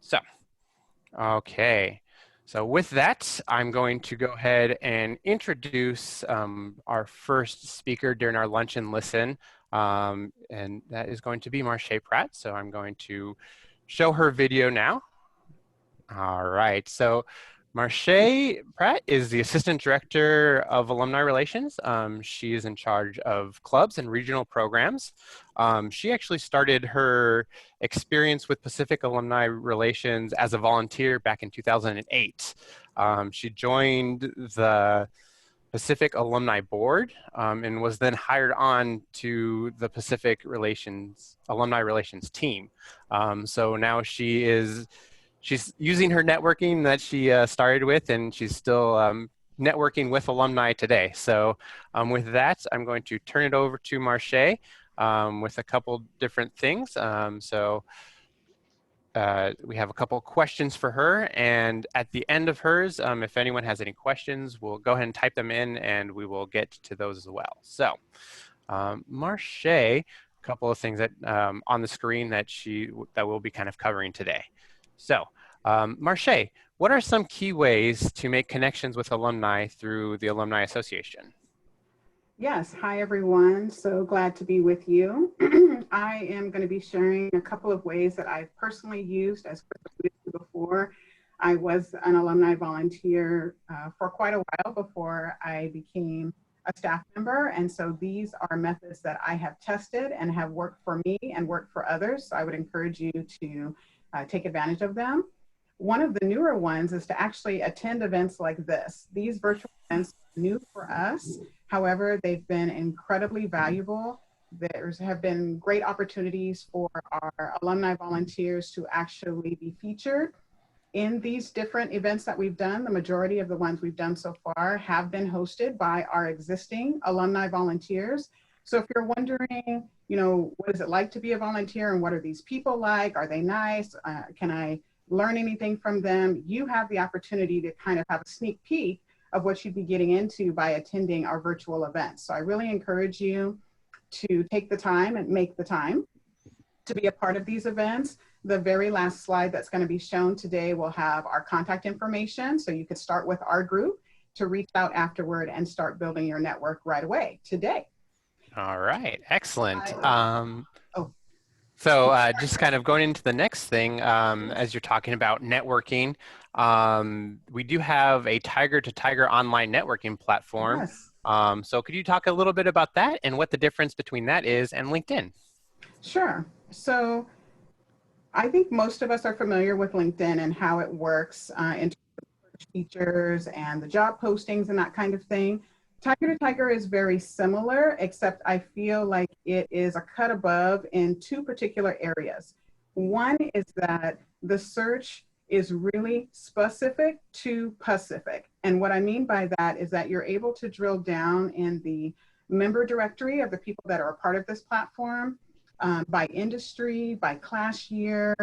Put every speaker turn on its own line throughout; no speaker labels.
So, okay. So with that, I'm going to go ahead and introduce our first speaker during our lunch and listen. And that is going to be Marche Pratt. So I'm going to show her video now. All right. So Marche Pratt is the Assistant Director of Alumni Relations. She is in charge of clubs and regional programs. She actually started her experience with Pacific Alumni Relations as a volunteer back in 2008. She joined the Pacific Alumni Board and was then hired on to the Pacific Alumni Relations team. So now she's using her networking that she started with, and she's still networking with alumni today. So with that, I'm going to turn it over to Marche with a couple different things. We have a couple questions for her, and at the end of hers, if anyone has any questions, we'll go ahead and type them in and we will get to those as well. So Marche, a couple of things that on the screen that we'll be kind of covering today. So Marche, what are some key ways to make connections with alumni through the Alumni Association?
Yes, hi everyone. So glad to be with you. I am going to be sharing a couple of ways that I've personally used as before. I was an alumni volunteer for quite a while before I became a staff member. And so these are methods that I have tested and have worked for me and worked for others. So I would encourage you to take advantage of them. One of the newer ones is to actually attend events like this. These virtual events are new for us. However, they've been incredibly valuable. There have been great opportunities for our alumni volunteers to actually be featured in these different events that we've done. The majority of the ones we've done so far have been hosted by our existing alumni volunteers. So if you're wondering, what is it like to be a volunteer and what are these people like? Are they nice? Can I learn anything from them? You have the opportunity to kind of have a sneak peek of what you'd be getting into by attending our virtual events. So I really encourage you to take the time and make the time to be a part of these events. The very last slide that's going to be shown today will have our contact information. So you could start with our group to reach out afterward and start building your network right away today.
All right, excellent. So just kind of going into the next thing, as you're talking about networking, we do have a Tiger to Tiger online networking platform.
Yes.
So could you talk a little bit about that and what the difference between that is and LinkedIn?
Sure. So I think most of us are familiar with LinkedIn and how it works in terms of features and the job postings and that kind of thing. Tiger to Tiger is very similar, except I feel like it is a cut above in two particular areas. One is that the search is really specific to Pacific. And what I mean by that is that you're able to drill down in the member directory of the people that are a part of this platform by industry, by class year,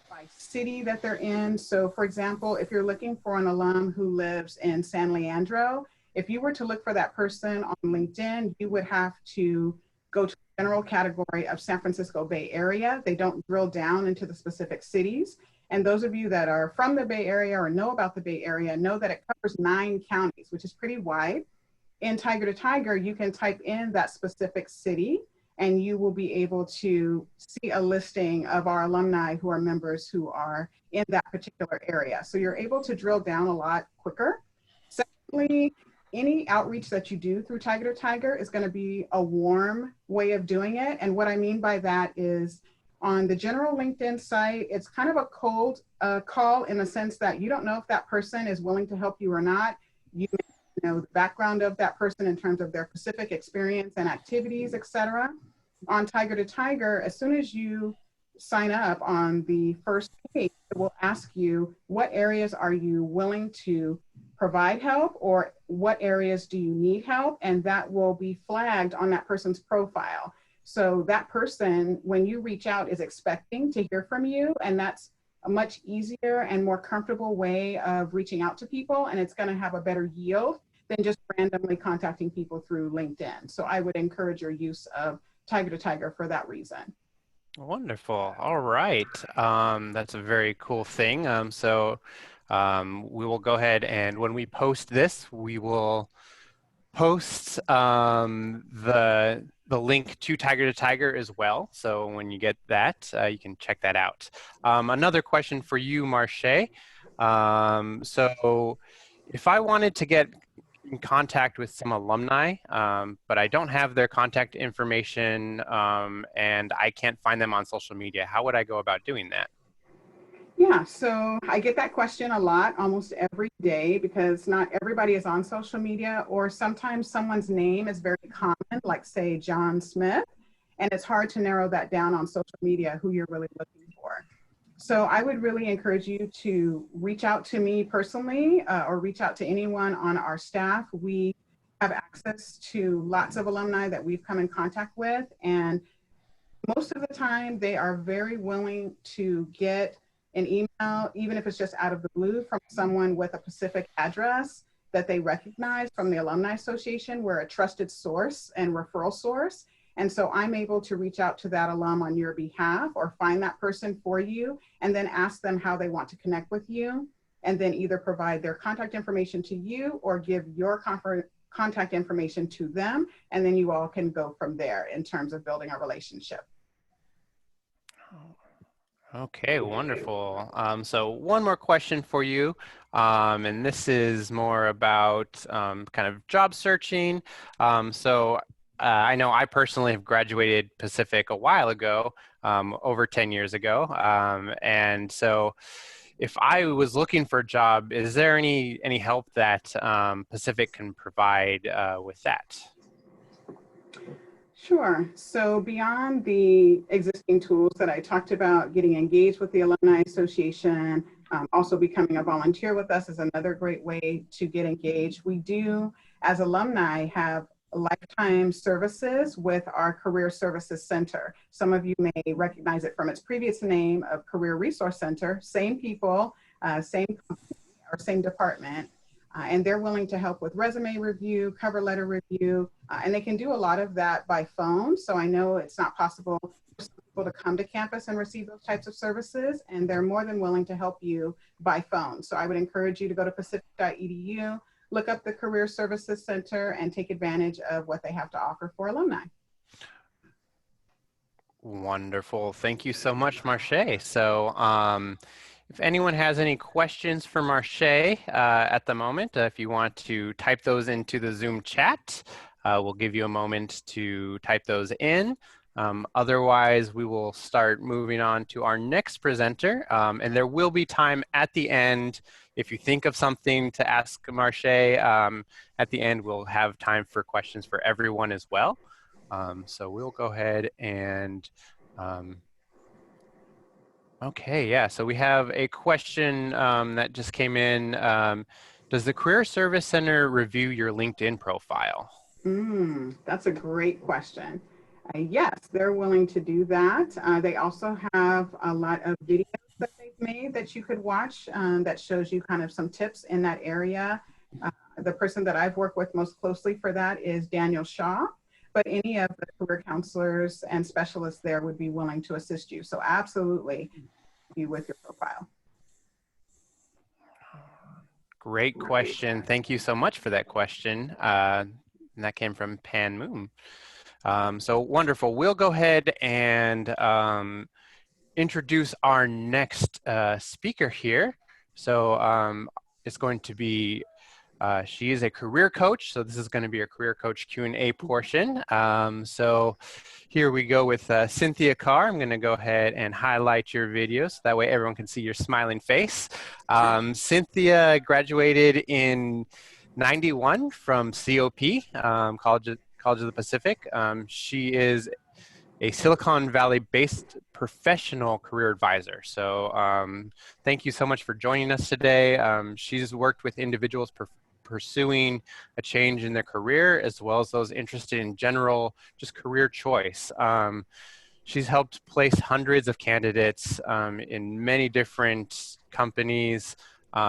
by city that they're in. So for example, if you're looking for an alum who lives in San Leandro, if you were to look for that person on LinkedIn, you would have to go to the general category of San Francisco Bay Area. They don't drill down into the specific cities. And those of you that are from the Bay Area or know about the Bay Area know that it covers 9 counties, which is pretty wide. In Tiger to Tiger, you can type in that specific city and you will be able to see a listing of our alumni who are members who are in that particular area. So you're able to drill down a lot quicker. Secondly, any outreach that you do through Tiger to Tiger is going to be a warm way of doing it. And what I mean by that is on the general LinkedIn site, it's kind of a cold call in the sense that you don't know if that person is willing to help you or not. You know the background of that person in terms of their specific experience and activities, etc. On Tiger to Tiger, as soon as you sign up on the first page, it will ask you what areas are you willing to provide help or what areas do you need help, and that will be flagged on that person's profile. So that person, when you reach out, is expecting to hear from you, and that's a much easier and more comfortable way of reaching out to people, and it's going to have a better yield than just randomly contacting people through LinkedIn. So I would encourage your use of Tiger to Tiger for that reason.
Wonderful. All right. That's a very cool thing. We will go ahead and when we post this, we will post the link to Tiger as well. So when you get that, you can check that out. Another question for you, Marche. So if I wanted to get in contact with some alumni, but I don't have their contact information and I can't find them on social media, how would I go about doing that?
Yeah, so I get that question a lot, almost every day, because not everybody is on social media, or sometimes someone's name is very common, like say John Smith, and it's hard to narrow that down on social media who you're really looking for. So I would really encourage you to reach out to me personally or reach out to anyone on our staff. We have access to lots of alumni that we've come in contact with, and most of the time they are very willing to get an email, even if it's just out of the blue, from someone with a specific address that they recognize from the Alumni Association. We're a trusted source and referral source. And so I'm able to reach out to that alum on your behalf or find that person for you and then ask them how they want to connect with you, and then either provide their contact information to you or give your contact information to them. And then you all can go from there in terms of building a relationship.
Okay, wonderful. So one more question for you, and this is more about kind of job searching. I know I personally have graduated Pacific a while ago, over 10 years ago, and so if I was looking for a job, is there any help that Pacific can provide with that?
Sure. So beyond the existing tools that I talked about, getting engaged with the Alumni Association, also becoming a volunteer with us is another great way to get engaged. We do, as alumni, have lifetime services with our Career Services Center. Some of you may recognize it from its previous name of Career Resource Center. Same people, same company, or same department. And they're willing to help with resume review, cover letter review, and they can do a lot of that by phone. So I know it's not possible for some people to come to campus and receive those types of services, and they're more than willing to help you by phone. So I would encourage you to go to pacific.edu, look up the Career Services Center, and take advantage of what they have to offer for alumni.
Wonderful. Thank you so much, Marche. If anyone has any questions for Marche at the moment, if you want to type those into the Zoom chat, we'll give you a moment to type those in. Otherwise, we will start moving on to our next presenter, and there will be time at the end. If you think of something to ask Marche, at the end we'll have time for questions for everyone as well. So we'll go ahead and okay, yeah, so we have a question that just came in. Does the Career Service Center review your LinkedIn profile?
That's a great question. Yes, they're willing to do that. They also have a lot of videos that they've made that you could watch that shows you kind of some tips in that area. The person that I've worked with most closely for that is Daniel Shaw, but any of the career counselors and specialists there would be willing to assist you. So absolutely be with your profile.
Great question. Thank you so much for that question. And that came from Pan Moon. So wonderful. We'll go ahead and introduce our next speaker here. So it's going to be she is a career coach, so this is going to be a career coach Q&A portion. So here we go with Cynthia Carr. I'm going to go ahead and highlight your video so that way everyone can see your smiling face. Cynthia graduated in '91 from COP, College of the Pacific. She is a Silicon Valley-based professional career advisor. So thank you so much for joining us today. She's worked with individuals pursuing a change in their career, as well as those interested in general, just career choice. She's helped place hundreds of candidates in many different companies,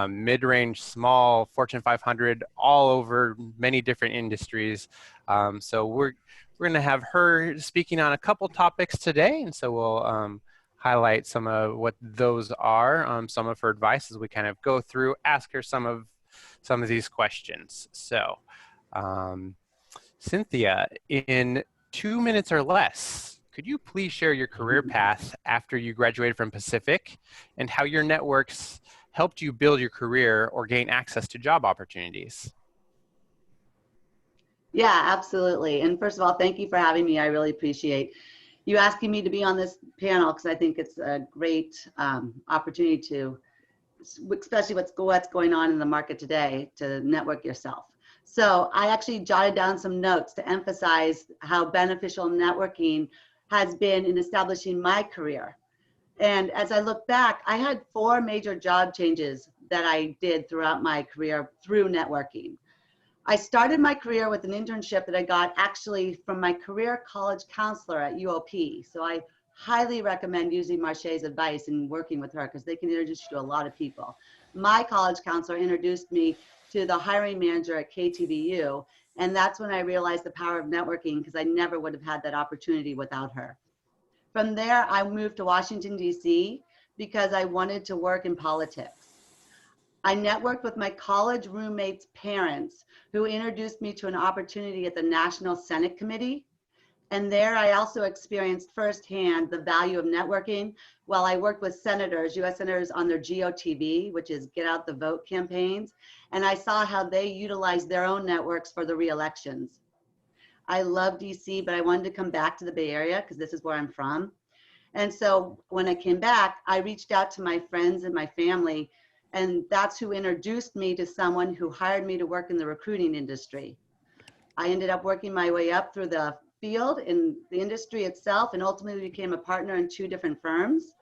mid-range, small, Fortune 500, all over many different industries. So we're going to have her speaking on a couple topics today, and so we'll highlight some of what those are, some of her advice as we kind of go through, ask her some of these questions. So, Cynthia, in 2 minutes or less, could you please share your career path after you graduated from Pacific and how your networks helped you build your career or gain access to job opportunities?
Yeah, absolutely. And first of all, thank you for having me. I really appreciate you asking me to be on this panel because I think it's a great opportunity to, especially what's going on in the market today, to network yourself. So I actually jotted down some notes to emphasize how beneficial networking has been in establishing my career. And as I look back, I had 4 major job changes that I did throughout my career through networking. I started my career with an internship that I got actually from my career college counselor at UOP. So I highly recommend using Marche's advice and working with her because they can introduce you to a lot of people. My college counselor introduced me to the hiring manager at KTVU, and that's when I realized the power of networking because I never would have had that opportunity without her. From there, I moved to Washington, D.C. because I wanted to work in politics. I networked with my college roommates' parents who introduced me to an opportunity at the National Senate Committee. And there I also experienced firsthand the value of networking while I worked with senators, US senators on their GOTV, which is Get Out the Vote campaigns. And I saw how they utilized their own networks for the re-elections. I love DC, but I wanted to come back to the Bay Area because this is where I'm from. And so when I came back, I reached out to my friends and my family, and that's who introduced me to someone who hired me to work in the recruiting industry. I ended up working my way up through the field in the industry itself and ultimately became a partner in 2 different firms.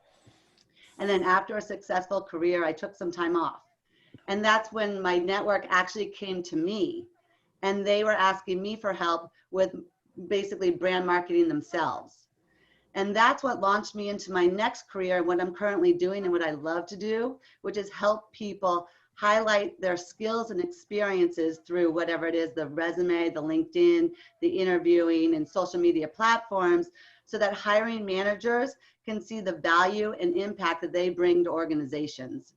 And then after a successful career, I took some time off. And that's when my network actually came to me. And they were asking me for help with basically brand marketing themselves. And that's what launched me into my next career, what I'm currently doing and what I love to do, which is help people highlight their skills and experiences through whatever it is, the resume, the LinkedIn, the interviewing and social media platforms, so that hiring managers can see the value and impact that they bring to organizations.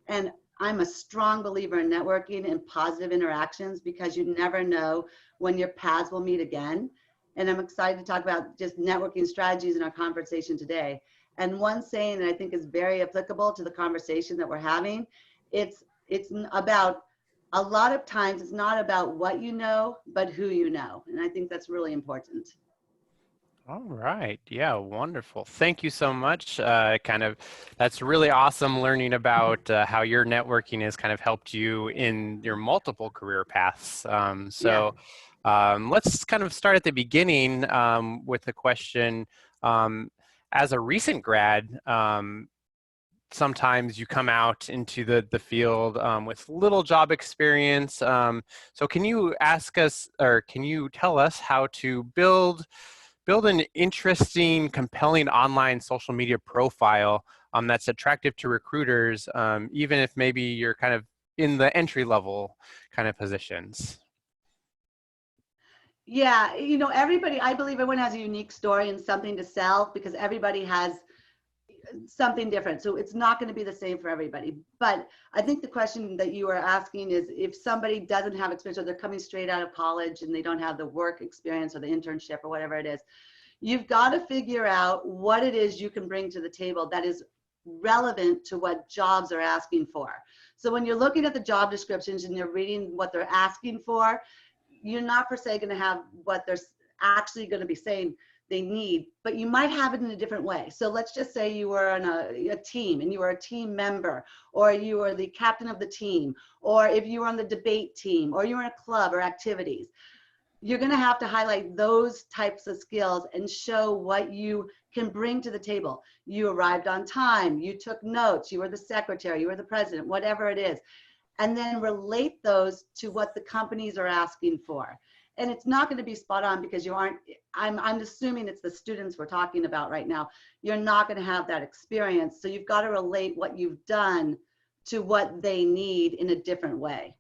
And I'm a strong believer in networking and positive interactions because you never know when your paths will meet again. And I'm excited to talk about just networking strategies in our conversation today. And one saying that I think is very applicable to the conversation that we're having, it's about, a lot of times it's not about what you know, but who you know. And I think that's really important.
All right. Yeah, wonderful. Thank you so much. That's really awesome learning about how your networking has kind of helped you in your multiple career paths. Let's kind of start at the beginning with the question. As a recent grad, sometimes you come out into the field with little job experience. So can you can you tell us how to build an interesting, compelling online social media profile that's attractive to recruiters, even if maybe you're kind of in the entry level kind of positions?
Yeah, you know, I believe everyone has a unique story and something to sell because everybody has something different. So it's not going to be the same for everybody. But I think the question that you are asking is if somebody doesn't have experience or they're coming straight out of college and they don't have the work experience or the internship or whatever it is, you've got to figure out what it is you can bring to the table that is relevant to what jobs are asking for. So when you're looking at the job descriptions and you're reading what they're asking for, you're not per se going to have what they're actually going to be saying they need, but you might have it in a different way. So let's just say you were on a team and you were a team member, or you were the captain of the team, or if you were on the debate team, or you were in a club or activities. You're going to have to highlight those types of skills and show what you can bring to the table. You arrived on time, you took notes, you were the secretary, you were the president, whatever it is, and then relate those to what the companies are asking for. And it's not going to be spot on because you aren't, I'm assuming it's the students we're talking about right now. You're not going to have that experience. So you've got to relate what you've done to what they need in a different way.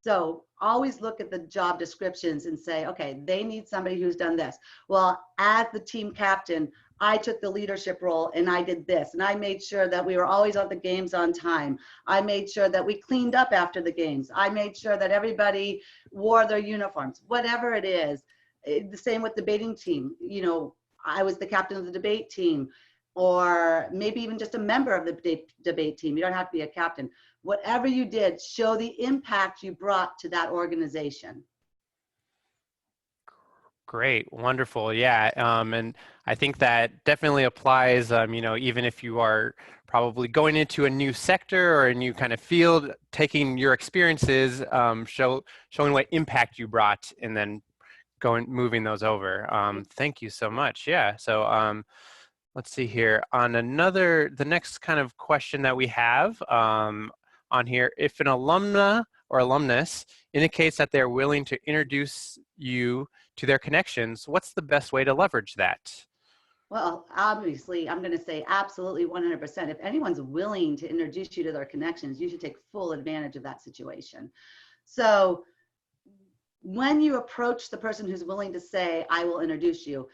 So always look at the job descriptions and say, okay, they need somebody who's done this. Well, as the team captain, I took the leadership role and I did this. And I made sure that we were always at the games on time. I made sure that we cleaned up after the games. I made sure that everybody wore their uniforms, whatever it is. The same with the debating team. You know, I was the captain of the debate team, or maybe even just a member of the debate team. You don't have to be a captain. Whatever you did, show the impact you brought to that organization.
Great, wonderful, yeah, and I think that definitely applies. You know, even if you are probably going into a new sector or a new kind of field, taking your experiences, showing what impact you brought, and then moving those over. Thank you so much. Yeah. So let's see here on the next kind of question that we have on here. If an alumna or alumnus indicates that they're willing to introduce you to their connections, what's the best way to leverage that?
Well, obviously, I'm going to say absolutely 100%. If anyone's willing to introduce you to their connections, you should take full advantage of that situation. So when you approach the person who's willing to say, I will introduce you,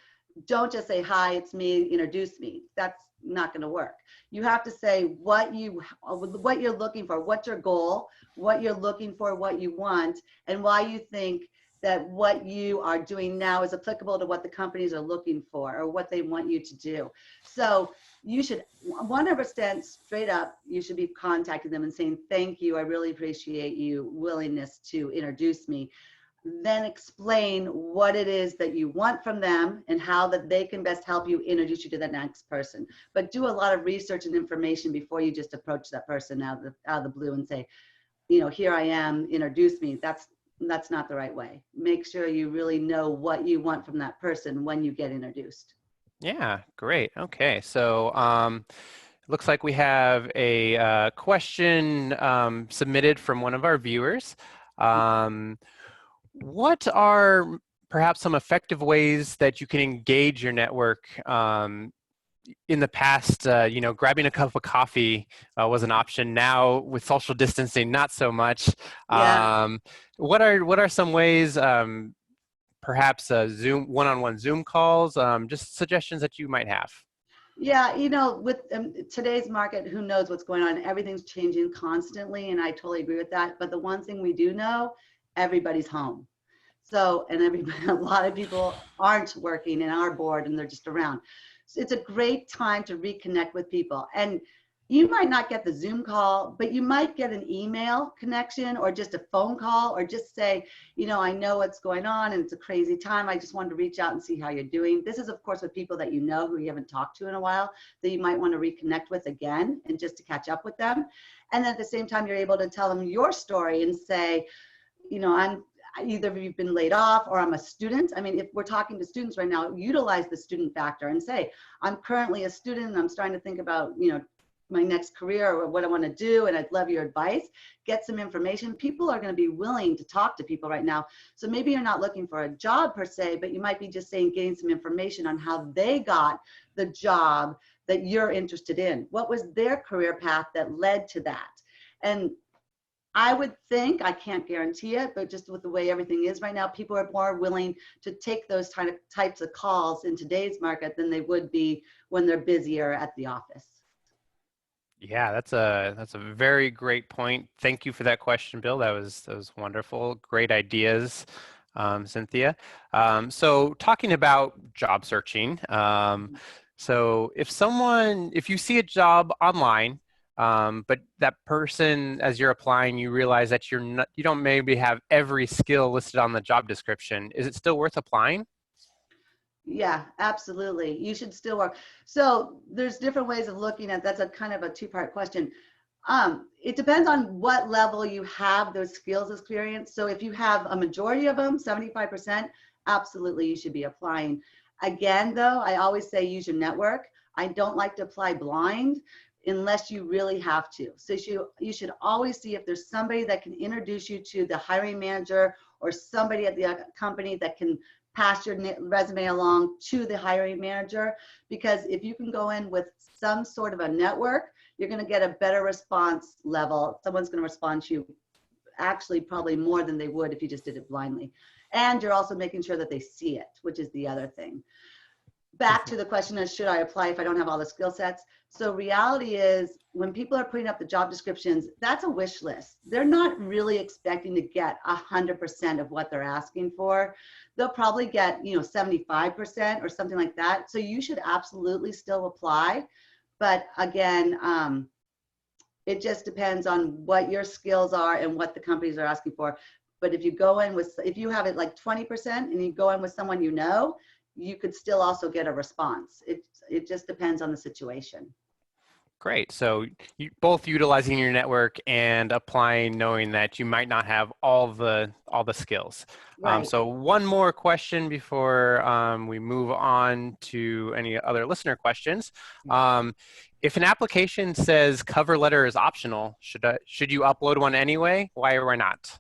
don't just say, hi, it's me, introduce me. That's not going to work. You have to say what you're looking for, what's your goal, what you're looking for, what you want, and why you think that what you are doing now is applicable to what the companies are looking for or what they want you to do. So you should 100% straight up, you should be contacting them and saying, thank you, I really appreciate you willingness to introduce me. Then explain what it is that you want from them and how that they can best help you introduce you to the next person. But do a lot of research and information before you just approach that person out of the blue and say, you know, here I am, introduce me. That's not the right way. Make sure you really know what you want from that person when you get introduced.
Yeah, great. Okay, so looks like we have a question submitted from one of our viewers. What are perhaps some effective ways that you can engage your network? In the past, you know, grabbing a cup of coffee was an option. Now, with social distancing, not so much.
Yeah.
What are some ways, perhaps Zoom, one-on-one Zoom calls, just suggestions that you might have?
Yeah, you know, with today's market, who knows what's going on? Everything's changing constantly, and I totally agree with that. But the one thing we do know, everybody's home. So, and a lot of people aren't working and are bored and they're just around. So it's a great time to reconnect with people. And you might not get the Zoom call, but you might get an email connection or just a phone call, or just say, you know, I know what's going on and it's a crazy time. I just wanted to reach out and see how you're doing. This is, of course, with people that you know who you haven't talked to in a while that you might want to reconnect with again and just to catch up with them. And then at the same time, you're able to tell them your story and say, you know, either you've been laid off or I'm a student. I mean, if we're talking to students right now, utilize the student factor and say, I'm currently a student and I'm starting to think about, you know, my next career or what I want to do, and I'd love your advice. Get some information. People are going to be willing to talk to people right now. So maybe you're not looking for a job per se, but you might be just saying, getting some information on how they got the job that you're interested in. What was their career path that led to that? And I would think, I can't guarantee it, but just with the way everything is right now, people are more willing to take those types of calls in today's market than they would be when they're busier at the office.
Yeah, that's a very great point. Thank you for that question, Bill. That was wonderful. Great ideas, Cynthia. So talking about job searching, so if you see a job online, but that person, as you're applying, you realize that you don't maybe have every skill listed on the job description, is it still worth applying?
Yeah, absolutely. You should still work. So there's different ways of looking at that's a kind of a two-part question. It depends on what level you have those skills experience. So if you have a majority of them, 75%, absolutely you should be applying. Again, though, I always say use your network. I don't like to apply blind unless you really have to. So you should always see if there's somebody that can introduce you to the hiring manager or somebody at the company that can pass your resume along to the hiring manager. Because if you can go in with some sort of a network, you're going to get a better response level. Someone's going to respond to you actually probably more than they would if you just did it blindly. And you're also making sure that they see it, which is the other thing. Back to the question of should I apply if I don't have all the skill sets? So reality is when people are putting up the job descriptions, that's a wish list. They're not really expecting to get 100% of what they're asking for. They'll probably get, 75% or something like that. So you should absolutely still apply. But again, it just depends on what your skills are and what the companies are asking for. But if you go in with, if you have it like 20% and you go in with someone you could still also get a response. It just depends on the situation.
Great. So you both utilizing your network and applying, knowing that you might not have all the skills.
Right.
So one more question before we move on to any other listener questions. If an application says cover letter is optional, should you upload one anyway? Why or why not?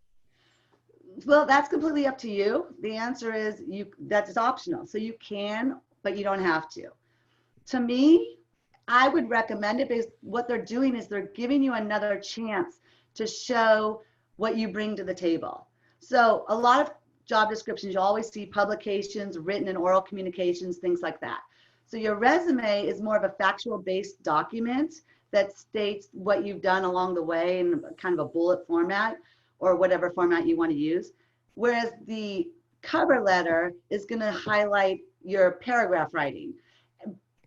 Well, that's completely up to you. The answer is that's optional. So you can, but you don't have to. To me, I would recommend it because what they're doing is they're giving you another chance to show what you bring to the table. So a lot of job descriptions, you always see publications, written and oral communications, things like that. So your resume is more of a factual based document that states what you've done along the way in kind of a bullet format or whatever format you want to use. Whereas the cover letter is going to highlight your paragraph writing.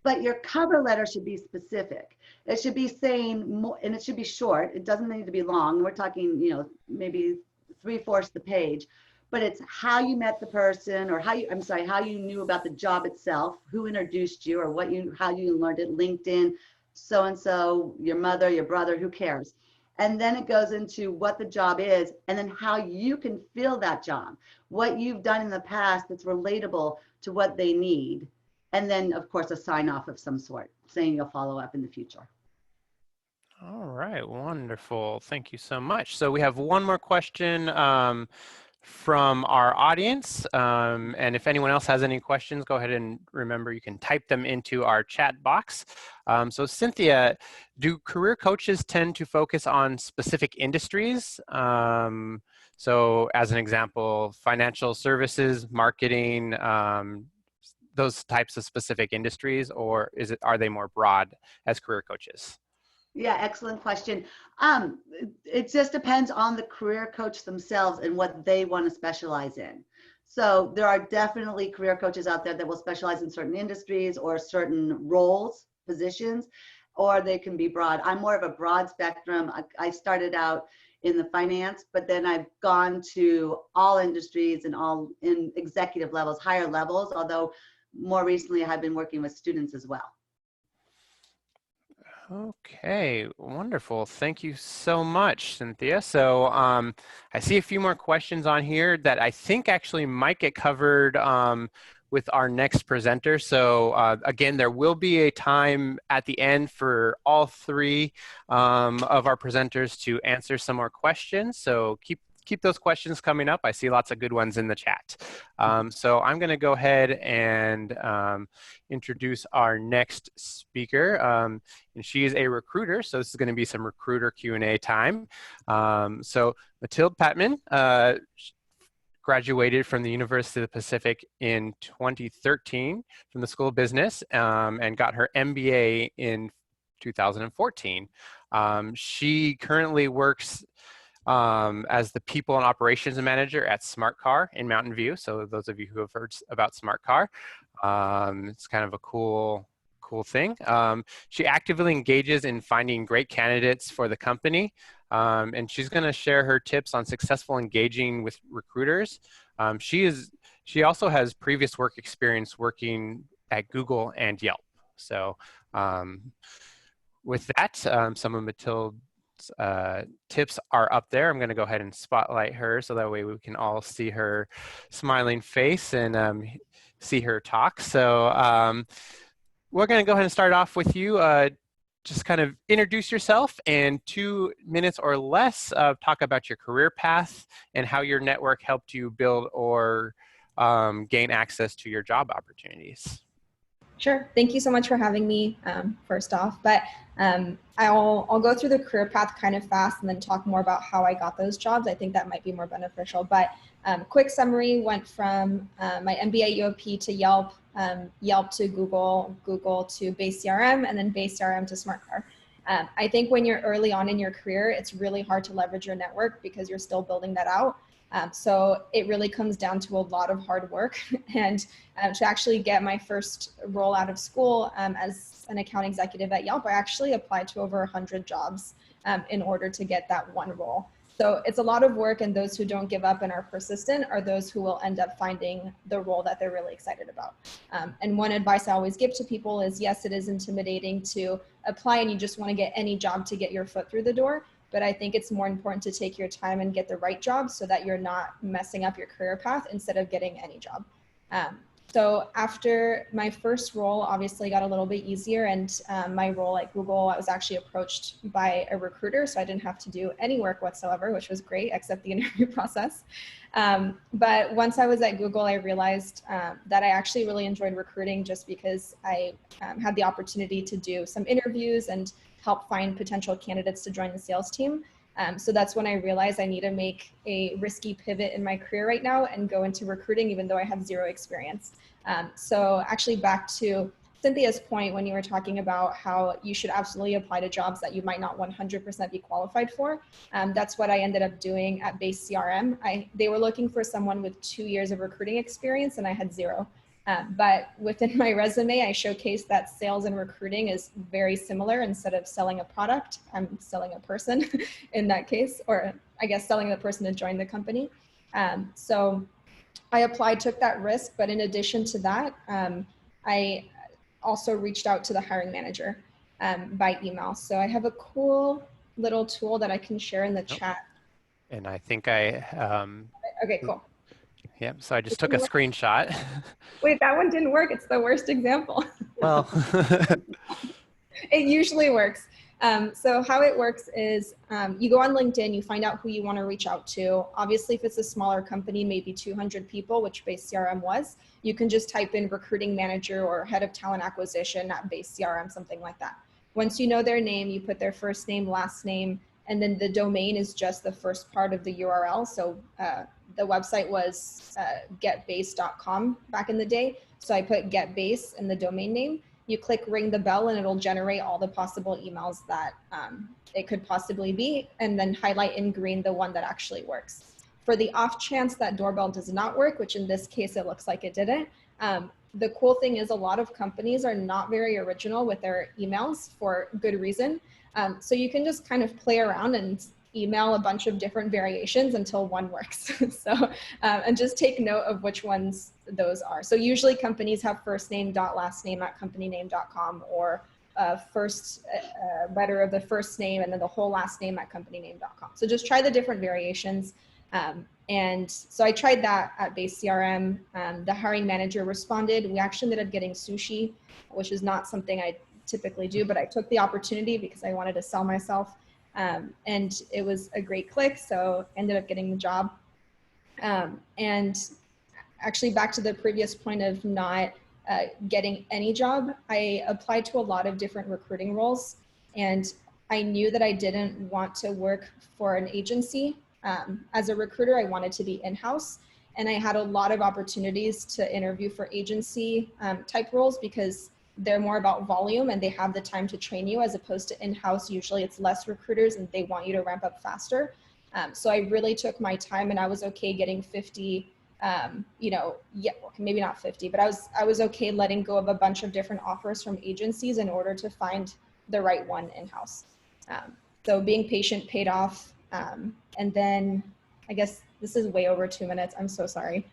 But your cover letter should be specific. It should be saying more, and it should be short. It doesn't need to be long. We're talking, maybe 3/4 the page, but it's how you met the person or how you knew about the job itself, who introduced you or how you learned it, LinkedIn, so-and-so, your mother, your brother, who cares? And then it goes into what the job is and then how you can fill that job, what you've done in the past that's relatable to what they need. And then, of course, a sign off of some sort saying you'll follow up in the future.
All right, wonderful. Thank you so much. So we have one more question from our audience. And if anyone else has any questions, go ahead and remember you can type them into our chat box. So Cynthia, do career coaches tend to focus on specific industries? So as an example, financial services, marketing, those types of specific industries, or are they more broad as career coaches?
Yeah, excellent question. It just depends on the career coach themselves and what they want to specialize in. So there are definitely career coaches out there that will specialize in certain industries or certain roles, positions, or they can be broad. I'm more of a broad spectrum. I started out in the finance, but then I've gone to all industries and all in executive levels, higher levels, although more recently I've been working with students as well.
Okay, wonderful. Thank you so much, Cynthia. So I see a few more questions on here that I think actually might get covered with our next presenter. So again, there will be a time at the end for all three of our presenters to answer some more questions. So keep those questions coming up. I see lots of good ones in the chat. So I'm going to go ahead and introduce our next speaker. And she is a recruiter, so this is going to be some recruiter Q&A time. So Mathilde Patman graduated from the University of the Pacific in 2013 from the School of Business and got her MBA in 2014. She currently works as the People and Operations Manager at Smart Car in Mountain View. So those of you who have heard about Smart Car, it's kind of a cool thing. She actively engages in finding great candidates for the company, and she's going to share her tips on successful engaging with recruiters. She also has previous work experience working at Google and Yelp. So with that, some of Mathilde's tips are up there. I'm going to go ahead and spotlight her so that way we can all see her smiling face and see her talk. So we're going to go ahead and start off with you. Just kind of introduce yourself and 2 minutes or less talk about your career path and how your network helped you build or gain access to your job opportunities.
Sure. Thank you so much for having me, first off. But I'll go through the career path kind of fast and then talk more about how I got those jobs. I think that might be more beneficial. But quick summary, went from my MBA UOP to Yelp, Yelp to Google, Google to Base CRM, and then Base CRM to SmartCar. I think when you're early on in your career, it's really hard to leverage your network because you're still building that out. So it really comes down to a lot of hard work. And to actually get my first role out of school as an account executive at Yelp, I actually applied to over 100 jobs in order to get that one role. So it's a lot of work, and those who don't give up and are persistent are those who will end up finding the role that they're really excited about. And one advice I always give to people is, yes, it is intimidating to apply and you just want to get any job to get your foot through the door. But I think it's more important to take your time and get the right job so that you're not messing up your career path instead of getting any job. So after my first role, obviously got a little bit easier, and my role at Google, I was actually approached by a recruiter, so I didn't have to do any work whatsoever, which was great, except the interview process. But once I was at Google, I realized that I actually really enjoyed recruiting just because I had the opportunity to do some interviews and help find potential candidates to join the sales team. So that's when I realized I need to make a risky pivot in my career right now and go into recruiting, even though I have zero experience. So actually back to Cynthia's point, when you were talking about how you should absolutely apply to jobs that you might not 100% be qualified for. That's what I ended up doing at Base CRM. They were looking for someone with 2 years of recruiting experience, and I had zero. But within my resume, I showcased that sales and recruiting is very similar. Instead of selling a product, I'm selling a person in that case, or I guess selling the person to join the company. So I applied, took that risk, but in addition to that, I also reached out to the hiring manager by email. So I have a cool little tool that I can share in the chat.
And I think I,
okay, cool.
Yeah, so I just took a screenshot.
Wait, that one didn't work. It's the worst example.
Well,
it usually works. So how it works is you go on LinkedIn, you find out who you want to reach out to. Obviously, if it's a smaller company, maybe 200 people, which Base CRM was, you can just type in recruiting manager or head of talent acquisition at Base CRM, something like that. Once you know their name, you put their first name, last name, and then the domain is just the first part of the URL. So the website was getbase.com back in the day. So I put getbase in the domain name. You click ring the bell and it'll generate all the possible emails that it could possibly be, and then highlight in green the one that actually works. For the off chance that doorbell does not work, which in this case it looks like it didn't, the cool thing is a lot of companies are not very original with their emails for good reason. So you can just kind of play around and email a bunch of different variations until one works. So, and just take note of which ones those are. So usually companies have first name dot last name at companyname.com, or first letter of the first name and then the whole last name at companyname.com. So just try the different variations. And so I tried that at Base CRM. The hiring manager responded. We actually ended up getting sushi, which is not something I typically do, but I took the opportunity because I wanted to sell myself. And it was a great click, so ended up getting the job. And actually back to the previous point of not getting any job, I applied to a lot of different recruiting roles, and I knew that I didn't want to work for an agency. As a recruiter, I wanted to be in-house, and I had a lot of opportunities to interview for agency type roles because they're more about volume and they have the time to train you, as opposed to in-house. Usually it's less recruiters and they want you to ramp up faster. So I really took my time, and I was okay getting 50, maybe not 50, but I was okay letting go of a bunch of different offers from agencies in order to find the right one in-house. So being patient paid off. And then I guess this is way over 2 minutes. I'm so sorry.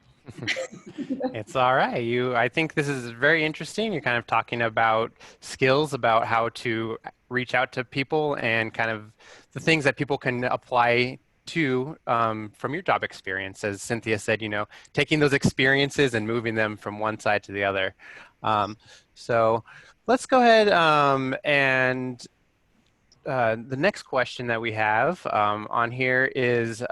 It's all right. I think this is very interesting. You're kind of talking about skills, about how to reach out to people, and kind of the things that people can apply to from your job experience. As Cynthia said, taking those experiences and moving them from one side to the other. So let's go ahead and the next question that we have on here is,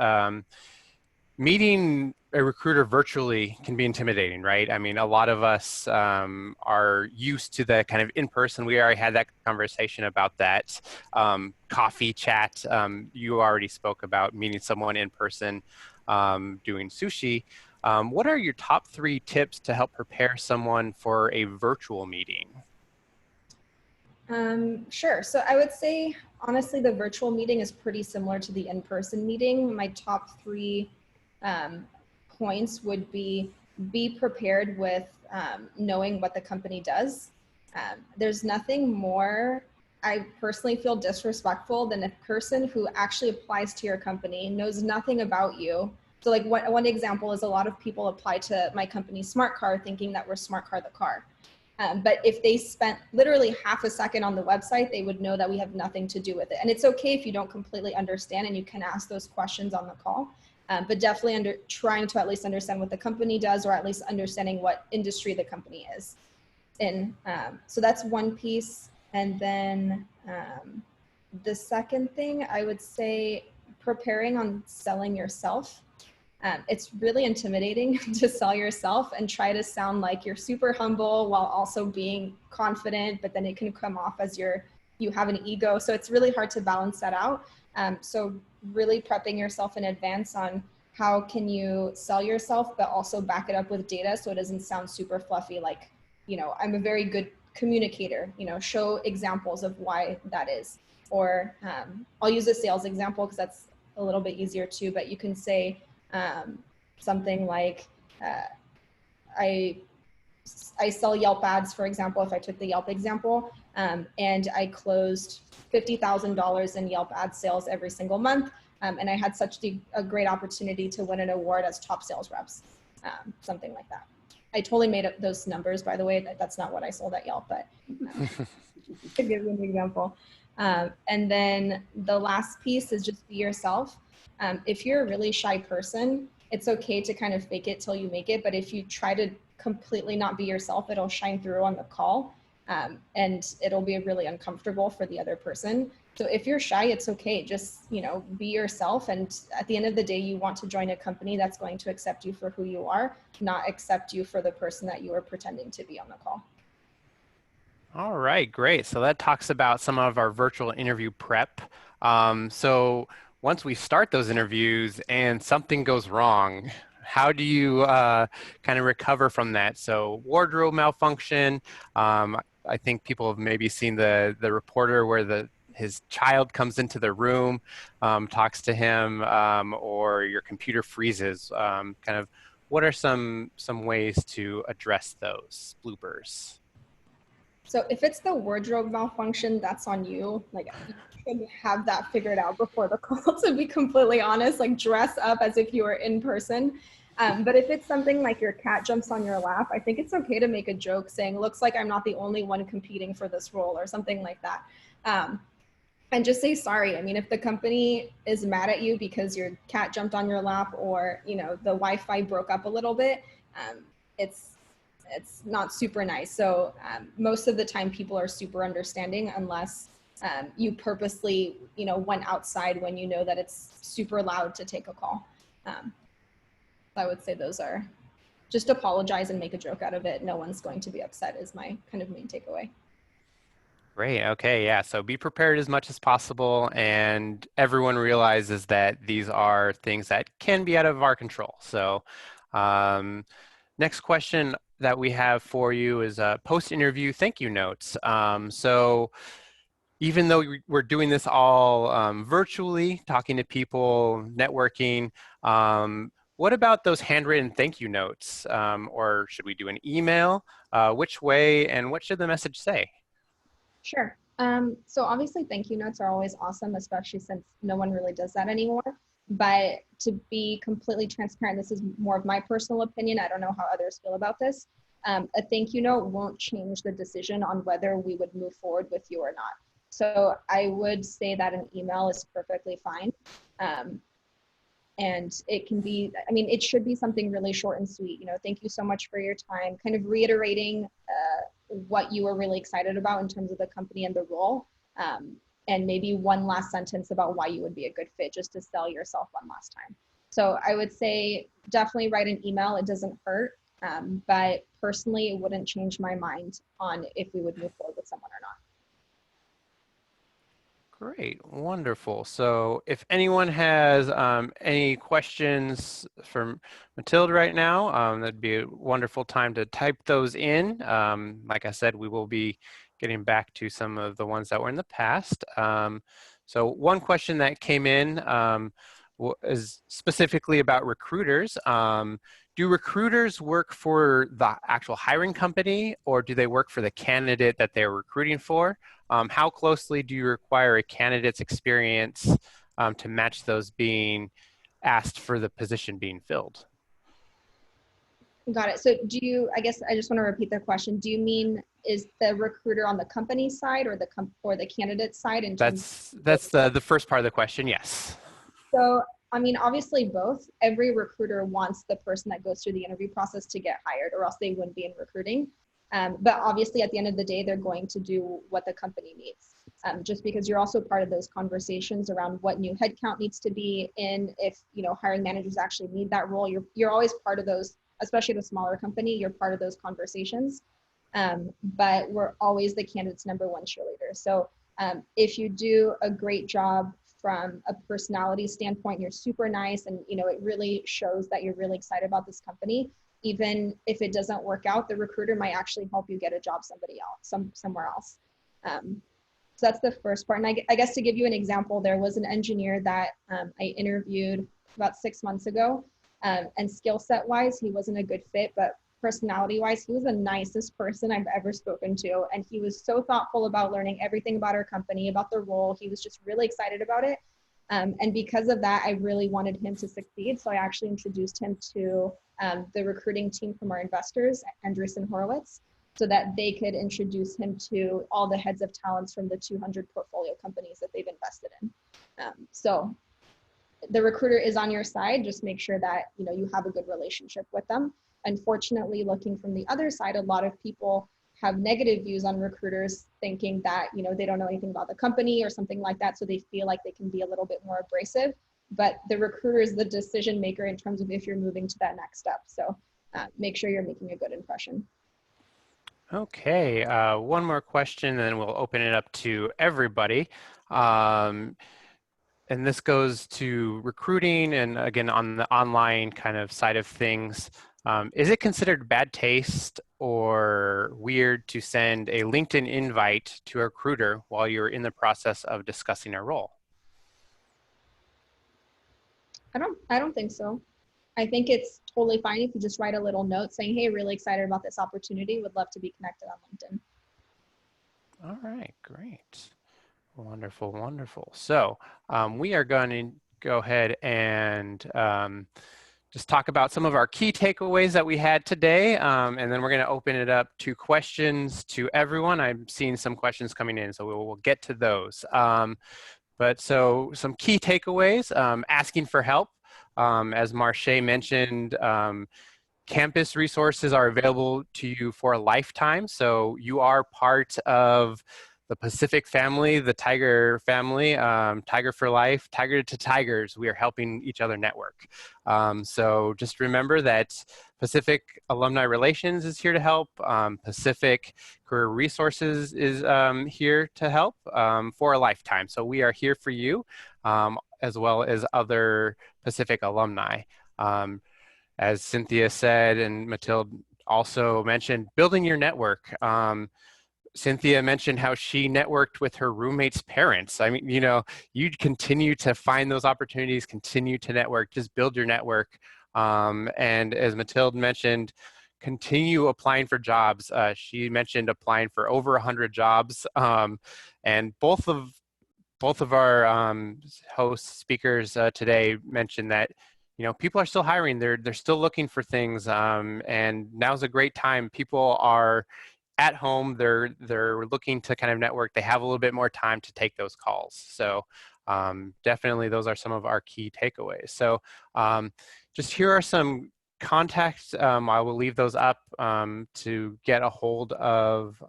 meeting a recruiter virtually can be intimidating, right? I mean, a lot of us are used to the kind of in-person. We already had that conversation about that coffee chat. You already spoke about meeting someone in person doing sushi. What are your top 3 tips to help prepare someone for a virtual meeting?
Sure. So I would say, honestly, the virtual meeting is pretty similar to the in-person meeting. My top 3 points would be prepared with knowing what the company does. There's nothing more I personally feel disrespectful than a person who actually applies to your company, knows nothing about you. So like one example is a lot of people apply to my company Smart Car thinking that we're Smart Car the car. But if they spent literally half a second on the website, they would know that we have nothing to do with it. And it's okay if you don't completely understand and you can ask those questions on the call. But definitely trying to at least understand what the company does, or at least understanding what industry the company is in. So that's one piece. And then the second thing I would say, preparing on selling yourself. It's really intimidating to sell yourself and try to sound like you're super humble while also being confident, but then it can come off as you have an ego. So it's really hard to balance that out. So really prepping yourself in advance on how can you sell yourself, but also back it up with data so it doesn't sound super fluffy. Like, I'm a very good communicator, show examples of why that is. Or I'll use a sales example because that's a little bit easier too, but you can say, something like I sell Yelp ads, for example, if I took the Yelp example, and I closed $50,000 in Yelp ad sales every single month, and I had such a great opportunity to win an award as top sales reps, something like that. I totally made up those numbers, by the way. That's not what I sold at Yelp, but to give you an example. And then the last piece is just be yourself. If you're a really shy person, it's okay to kind of fake it till you make it. But if you try to completely not be yourself, it'll shine through on the call, and it'll be really uncomfortable for the other person. So if you're shy, it's okay. Just, be yourself. And at the end of the day, you want to join a company that's going to accept you for who you are, not accept you for the person that you are pretending to be on the call.
All right, great. So that talks about some of our virtual interview prep. So once we start those interviews and something goes wrong, how do you kind of recover from that? So wardrobe malfunction. I think people have maybe seen the reporter where his child comes into the room, talks to him, or your computer freezes. Kind of, what are some ways to address those bloopers?
So if it's the wardrobe malfunction, that's on you. Like, you should have that figured out before the call, to be completely honest. Like, dress up as if you were in person. But if it's something like your cat jumps on your lap, I think it's okay to make a joke saying, looks like I'm not the only one competing for this role, or something like that. And just say sorry. I mean, if the company is mad at you because your cat jumped on your lap, or, the Wi-Fi broke up a little bit, it's not super nice. So most of the time people are super understanding, unless you purposely, went outside when you know that it's super loud to take a call. I would say those are, just apologize and make a joke out of it. No one's going to be upset is my kind of main takeaway.
Great. Okay. Yeah. So be prepared as much as possible, and everyone realizes that these are things that can be out of our control. So next question that we have for you is post-interview thank you notes. So even though we're doing this all virtually, talking to people, networking, what about those handwritten thank you notes? Or should we do an email? Which way, and what should the message say?
Sure. So obviously thank you notes are always awesome, especially since no one really does that anymore. But to be completely transparent, this is more of my personal opinion. I don't know how others feel about this. A thank you note won't change the decision on whether we would move forward with you or not. So I would say that an email is perfectly fine. And it can be, it should be something really short and sweet. Thank you so much for your time, kind of reiterating what you were really excited about in terms of the company and the role. And maybe one last sentence about why you would be a good fit, just to sell yourself one last time. So I would say definitely write an email. It doesn't hurt. But personally, it wouldn't change my mind on if we would move forward with someone or not.
Great, wonderful. So if anyone has any questions for Matilda right now, that'd be a wonderful time to type those in. Like I said, we will be getting back to some of the ones that were in the past. So one question that came in is specifically about recruiters. Do recruiters work for the actual hiring company, or do they work for the candidate that they're recruiting for? How closely do you require a candidate's experience to match those being asked for the position being filled?
Got it. So do you, I guess I just want to repeat the question. Do you mean, is the recruiter on the company side or the candidate side in terms
That's the first part of the question, yes.
So, I mean, obviously both. Every recruiter wants the person that goes through the interview process to get hired, or else they wouldn't be in recruiting. But obviously at the end of the day, they're going to do what the company needs. Just because you're also part of those conversations around what new headcount needs to be in, if, you know, hiring managers actually need that role, you're always part of those, especially at a smaller company, you're part of those conversations. But we're always the candidate's number one cheerleader. So if you do a great job from a personality standpoint, you're super nice, and, you know, it really shows that you're really excited about this company. Even if it doesn't work out, the recruiter might actually help you get a job somewhere else. So that's the first part. And I guess to give you an example, there was an engineer that I interviewed about 6 months ago, and skill set wise, he wasn't a good fit, but personality wise, he was the nicest person I've ever spoken to. And he was so thoughtful about learning everything about our company, about the role. He was just really excited about it. And because of that, I really wanted him to succeed. So I actually introduced him to the recruiting team from our investors, Andreessen Horowitz, so that they could introduce him to all the heads of talents from the 200 portfolio companies that they've invested in. So the recruiter is on your side. Just make sure that, you know, you have a good relationship with them. Unfortunately, looking from the other side, a lot of people have negative views on recruiters, thinking that, you know, they don't know anything about the company or something like that. So they feel like they can be a little bit more abrasive, but the recruiter is the decision maker in terms of if you're moving to that next step. So make sure you're making a good impression.
Okay, one more question, and then we'll open it up to everybody. And this goes to recruiting, and again, on the online kind of side of things. Is it considered bad taste or weird to send a LinkedIn invite to a recruiter while you're in the process of discussing a role?
I don't think so. I think it's totally fine if you just write a little note saying, hey, really excited about this opportunity. Would love to be connected on LinkedIn.
All right, great. Wonderful, wonderful. So we are going to go ahead and just talk about some of our key takeaways that we had today, and then we're going to open it up to questions to everyone. I'm seeing some questions coming in, so we'll get to those. But so some key takeaways, asking for help. As Marche mentioned, campus resources are available to you for a lifetime. So you are part of the Pacific family, the Tiger family, Tiger for Life, Tiger to Tigers. We are helping each other network. So just remember that Pacific Alumni Relations is here to help. Pacific Career Resources is here to help for a lifetime. So we are here for you, as well as other Pacific alumni. As Cynthia said, and Matilda also mentioned, building your network. Cynthia mentioned how she networked with her roommate's parents. I mean, you know, you'd continue to find those opportunities, continue to network, just build your network. And as Matilda mentioned, continue applying for jobs. She mentioned applying for over 100 jobs. And both of our host speakers today mentioned that, you know, people are still hiring. They're still looking for things, and now's a great time. People are at home. They're looking to kind of network. They have a little bit more time to take those calls. So definitely, those are some of our key takeaways. So just here are some contacts. I will leave those up to get a hold of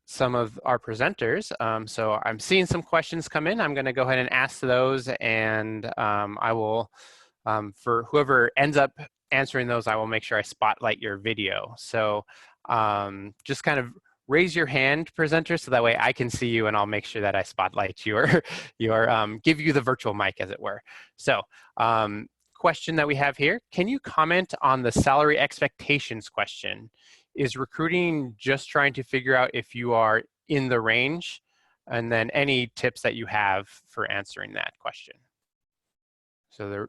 some of our presenters. So I'm seeing some questions come in. I'm going to go ahead and ask those, and I will, for whoever ends up answering those, I will make sure I spotlight your video. So just kind of raise your hand, presenter, so that way I can see you, and I'll make sure that I spotlight your, give you the virtual mic, as it were. So question that we have here, can you comment on the salary expectations question? Is recruiting just trying to figure out if you are in the range? And then any tips that you have for answering that question. So the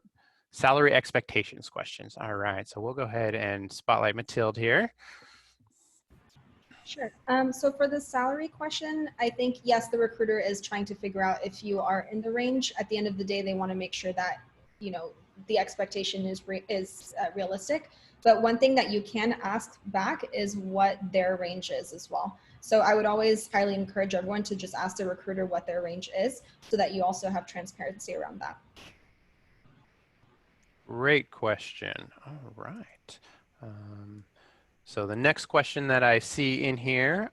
salary expectations questions. All right, so we'll go ahead and spotlight Mathilde here.
Sure. So for the salary question, I think, yes, the recruiter is trying to figure out if you are in the range. At the end of the day, they want to make sure that, you know, the expectation is realistic. But one thing that you can ask back is what their range is as well. So I would always highly encourage everyone to just ask the recruiter what their range is, so that you also have transparency around that.
Great question. All right. So the next question that I see in here,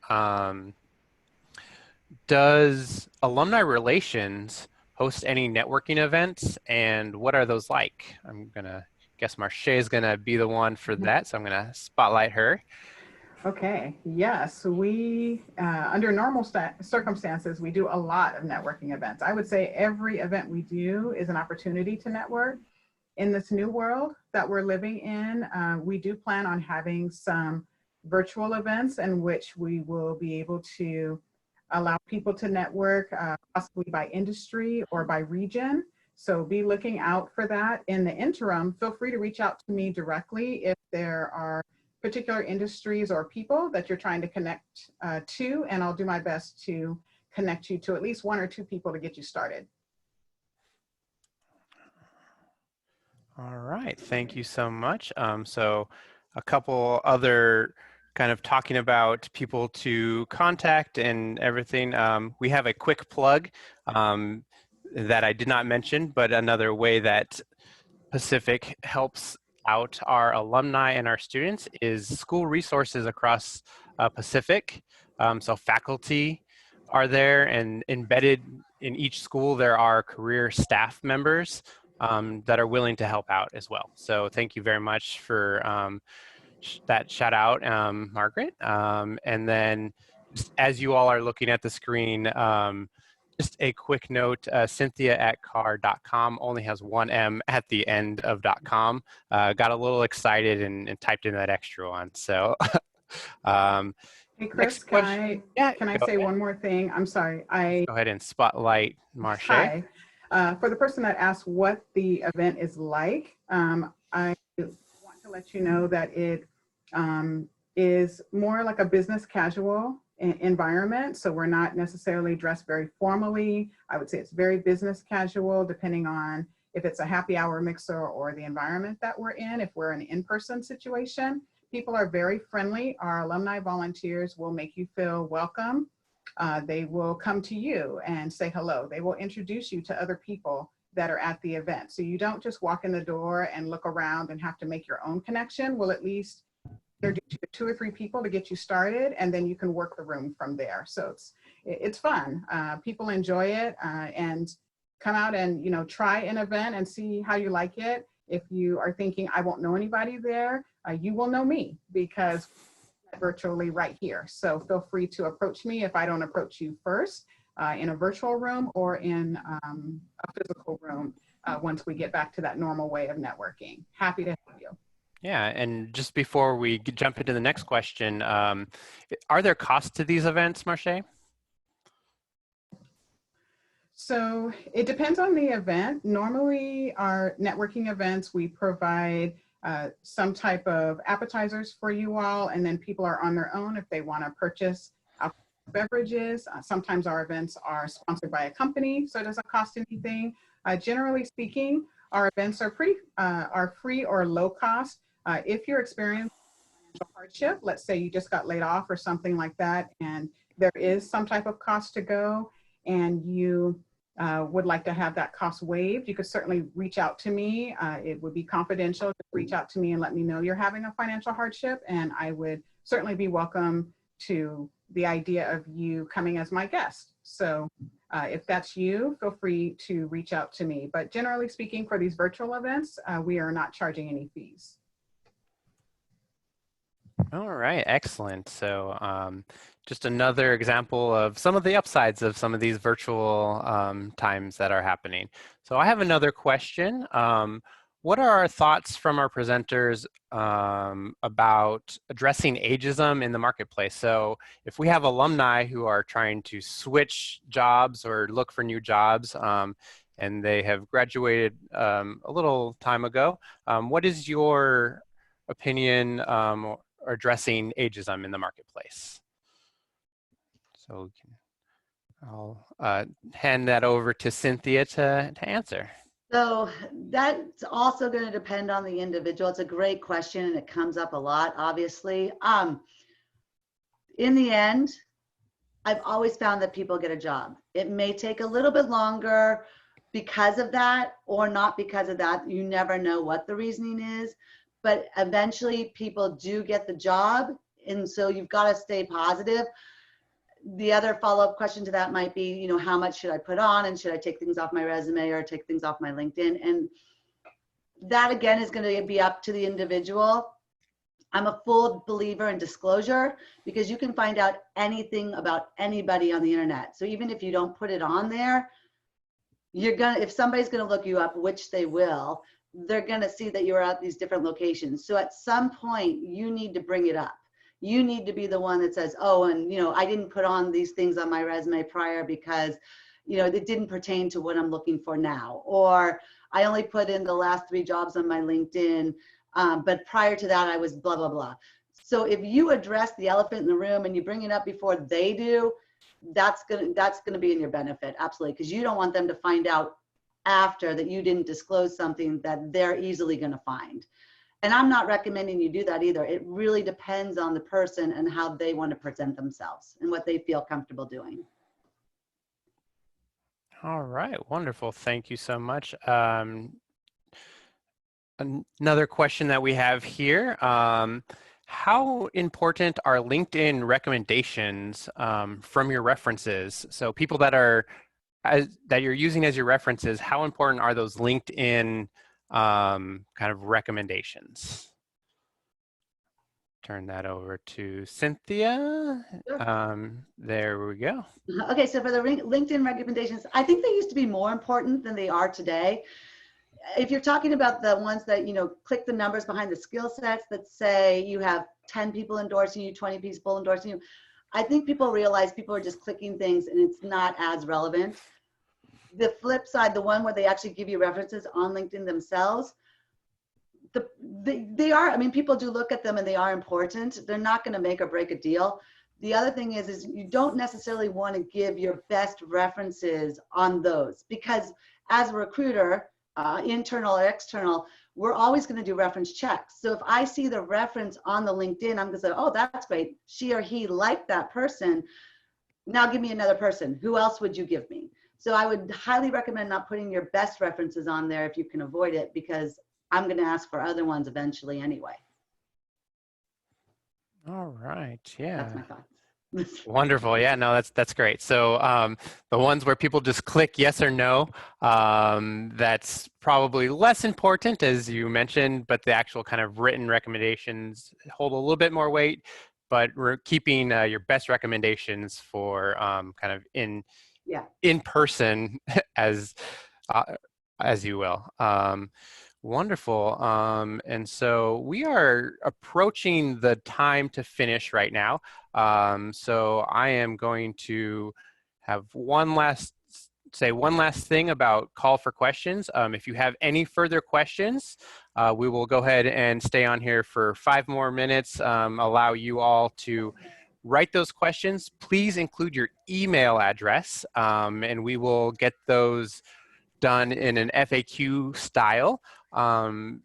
does alumni relations host any networking events, and what are those like? I'm gonna guess Marche is gonna be the one for that, so I'm gonna spotlight her.
Okay, yes, we, under normal circumstances, we do a lot of networking events. I would say every event we do is an opportunity to network. In this new world that we're living in, we do plan on having some virtual events in which we will be able to allow people to network, possibly by industry or by region. So be looking out for that. In the interim, feel free to reach out to me directly if there are particular industries or people that you're trying to connect to, and I'll do my best to connect you to at least 1 or 2 people to get you started.
All right, thank you so much. So a couple other kind of talking about people to contact and everything. We have a quick plug that I did not mention, but another way that Pacific helps out our alumni and our students is school resources across Pacific. So faculty are there, and embedded in each school there are career staff members that are willing to help out as well. So thank you very much for that shout out, Margaret. And then just as you all are looking at the screen, just a quick note, Cynthia@car.com only has 1 M at the end of .com. Got a little excited and typed in that extra one. So
Hey, Chris, can I say one more thing? I'm sorry.
Go ahead and spotlight Marche.
Hi. For the person that asked what the event is like, I want to let you know that it is more like a business casual environment. So we're not necessarily dressed very formally. I would say it's very business casual, depending on if it's a happy hour mixer or the environment that we're in. If we're an in-person situation, people are very friendly. Our alumni volunteers will make you feel welcome. They will come to you and say hello. They will introduce you to other people that are at the event. So you don't just walk in the door and look around and have to make your own connection. We'll at least introduce you to 2 or 3 people to get you started, and then you can work the room from there. So it's fun. People enjoy it, and come out and, you know, try an event and see how you like it. If you are thinking, I won't know anybody there, you will know me, because virtually right here. So feel free to approach me if I don't approach you first, in a virtual room or in a physical room, once we get back to that normal way of networking. Happy to help you.
Yeah, and just before we jump into the next question, are there costs to these events, Marche?
So it depends on the event. Normally, our networking events, we provide some type of appetizers for you all, and then people are on their own if they want to purchase beverages. Sometimes our events are sponsored by a company, so it doesn't cost anything. Generally speaking, our events are free or low cost. If you're experiencing financial hardship, let's say you just got laid off or something like that, and there is some type of cost to go, and you would like to have that cost waived, you could certainly reach out to me. It would be confidential. Just reach out to me and let me know you're having a financial hardship, and I would certainly be welcome to the idea of you coming as my guest. So if that's you, feel free to reach out to me. But generally speaking, for these virtual events, we are not charging any fees.
All right, excellent. So just another example of some of the upsides of some of these virtual times that are happening. So I have another question. What are our thoughts from our presenters about addressing ageism in the marketplace? So if we have alumni who are trying to switch jobs or look for new jobs, and they have graduated a little time ago, what is your opinion addressing ageism in the marketplace? So I'll hand that over to Cynthia to answer.
So that's also going to depend on the individual. It's a great question and it comes up a lot, obviously. In the end, I've always found that people get a job. It may take a little bit longer because of that or not because of that. You never know what the reasoning is, but eventually people do get the job. And so you've got to stay positive. The other follow-up question to that might be, you know, how much should I put on, and should I take things off my resume or take things off my LinkedIn? And that again is going to be up to the individual. I'm a full believer in disclosure because you can find out anything about anybody on the internet. So even if you don't put it on there, if somebody's going to look you up, which they will, they're going to see that you're at these different locations. So at some point you need to bring it up. You need to be the one that says, oh, and you know, I didn't put on these things on my resume prior because, you know, it didn't pertain to what I'm looking for now. Or I only put in the last 3 jobs on my LinkedIn, but prior to that I was blah, blah, blah. So if you address the elephant in the room and you bring it up before they do, that's gonna be in your benefit, absolutely, because you don't want them to find out after that you didn't disclose something that they're easily gonna find. And I'm not recommending you do that either. It really depends on the person and how they want to present themselves and what they feel comfortable doing.
All right, wonderful. Thank you so much. Another question that we have here. How important are LinkedIn recommendations from your references? So people that you're using as your references, how important are those LinkedIn kind of recommendations? Turn that over to Cynthia.
Sure.
There we go.
Okay, so for the LinkedIn recommendations, I think they used to be more important than they are today. If you're talking about the ones that, you know, click the numbers behind the skill sets that say you have 10 people endorsing you, 20 people endorsing you, I think people realize people are just clicking things and it's not as relevant. The flip side, the one where they actually give you references on LinkedIn themselves, they are, I mean, people do look at them and they are important. They're not going to make or break a deal. The other thing is you don't necessarily want to give your best references on those because as a recruiter, internal or external, we're always going to do reference checks. So if I see the reference on the LinkedIn, I'm going to say, oh, that's great. She or he liked that person. Now give me another person. Who else would you give me? So I would highly recommend not putting your best references on there if you can avoid it, because I'm going to ask for other ones eventually anyway.
All right, yeah.
That's my thoughts.
Wonderful. Yeah, no, that's great. So the ones where people just click yes or no, that's probably less important, as you mentioned, but the actual kind of written recommendations hold a little bit more weight, but we're keeping your best recommendations for kind of in person as you will. Wonderful. And so we are approaching the time to finish right now. So I am going to have one last thing about call for questions. If you have any further questions, we will go ahead and stay on here for 5 more minutes, allow you all to write those questions. Please include your email address, and we will get those done in an FAQ style,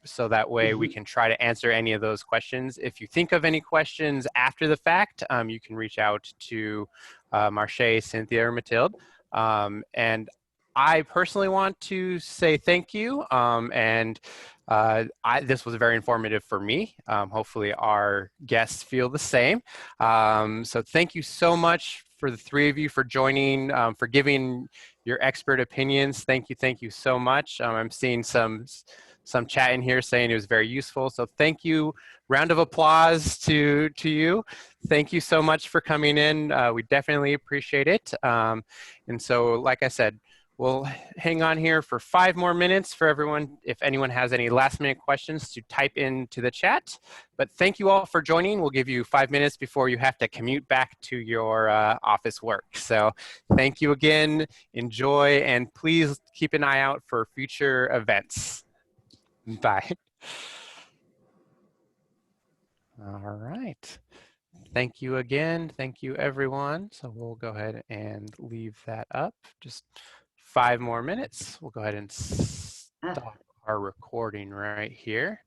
so that way we can try to answer any of those questions. If you think of any questions after the fact, you can reach out to Marche, Cynthia, or Mathilde. And I personally want to say thank you, and this was very informative for me. Hopefully our guests feel the same. So thank you so much for the three of you for joining, for giving your expert opinions. Thank you so much. I'm seeing some chat in here saying it was very useful. So thank you. Round of applause to you. Thank you so much for coming in. We definitely appreciate it. And so, like I said, we'll hang on here for 5 more minutes for everyone, if anyone has any last minute questions, to type into the chat. But thank you all for joining. We'll give you 5 minutes before you have to commute back to your office work. So thank you again, enjoy, and please keep an eye out for future events. Bye. All right. Thank you again. Thank you, everyone. So we'll go ahead and leave that up. Just 5 more minutes. We'll go ahead and stop our recording right here.